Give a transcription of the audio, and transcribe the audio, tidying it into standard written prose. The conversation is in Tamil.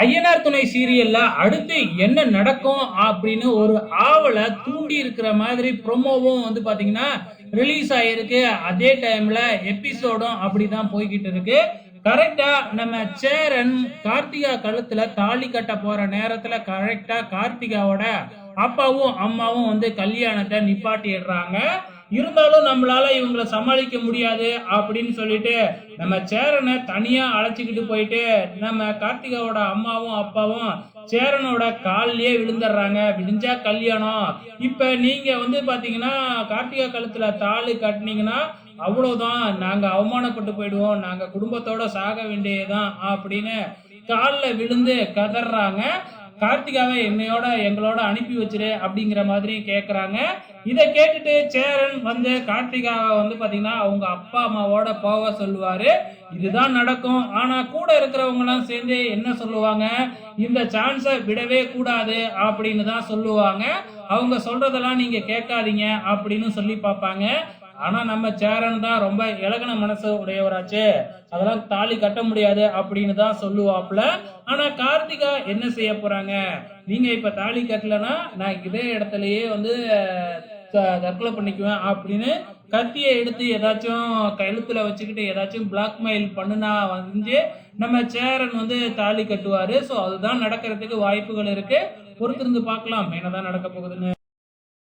ஐயனார் துணை சீரியல்ல அடுத்து என்ன நடக்கும் அப்படின்னு ஒரு ஆவல தூண்டி இருக்கிற மாதிரி ப்ரோமோவும் வந்து பாத்தீங்கன்னா ரிலீஸ் ஆயிருக்கு. அதே டைம்ல எபிசோடும் அப்படிதான் போய்கிட்டு இருக்கு. கரெக்டா நம்ம சேரன் கார்த்திகா கழுத்துல தாலி கட்ட போற நேரத்துல கரெக்டா கார்த்திகாவோட அப்பாவும் அம்மாவும் வந்து கல்யாணத்தை நிப்பாட்டிடுறாங்க. இருந்தாலும் நம்மளால இவங்கள சமாளிக்க முடியாது அப்படின்னு சொல்லிட்டு நம்ம சேரனை தனியா அழைச்சிக்கிட்டு போயிட்டு நம்ம கார்த்திகாவோட அம்மாவும் அப்பாவும் சேரனோட கால்லயே விழுந்துடுறாங்க. விடிஞ்சா கல்யாணம். இப்ப நீங்க வந்து பாத்தீங்கன்னா கார்த்திகா கழுத்துல தாலி கட்டினீங்கன்னா அவ்வளவுதான், நாங்க அவமானப்பட்டு போயிடுவோம், நாங்க குடும்பத்தோட சாக வேண்டியதுதான் அப்படின்னு கால்ல விழுந்து கதறாங்க. கார்த்திகாவை எங்களோட அனுப்பி வச்சிரு அப்படிங்கிற மாதிரி கேக்குறாங்க. இதை கேட்டுட்டு சேரன் வந்து கார்த்திகாவை வந்து பாத்தீங்கன்னா அவங்க அப்பா அம்மாவோட போக சொல்லுவாரு. இதுதான் நடக்கும். ஆனா கூட இருக்கிறவங்க எல்லாம் சேர்ந்து என்ன சொல்லுவாங்க, இந்த சான்ஸை விடவே கூடாது அப்படின்னு தான் சொல்லுவாங்க. அவங்க சொல்றதெல்லாம் நீங்க கேட்காதீங்க அப்படின்னு சொல்லி பார்ப்பாங்க. ஆனா நம்ம சேரன் தான் ரொம்ப இலகுன மனசு உடையவராச்சு, அதெல்லாம் தாலி கட்ட முடியாது அப்படின்னு தான் சொல்லுவாப்புல. ஆனா கார்த்திகா என்ன செய்ய போறாங்க, நீங்க இப்ப தாலி கட்டலனா நான் இதே இடத்துலயே வந்து தற்கொலை பண்ணிக்குவேன் அப்படின்னு கத்தியை எடுத்து ஏதாச்சும் கழுத்துல வச்சுக்கிட்டு ஏதாச்சும் பிளாக்மெயில் பண்ணுனா வந்து நம்ம சேரன் வந்து தாலி கட்டுவாரு. ஸோ அதுதான் நடக்கிறதுக்கு வாய்ப்புகள் இருக்கு. பொறுத்திருந்து பார்க்கலாம் என்னதான் நடக்க போகுதுன்னு.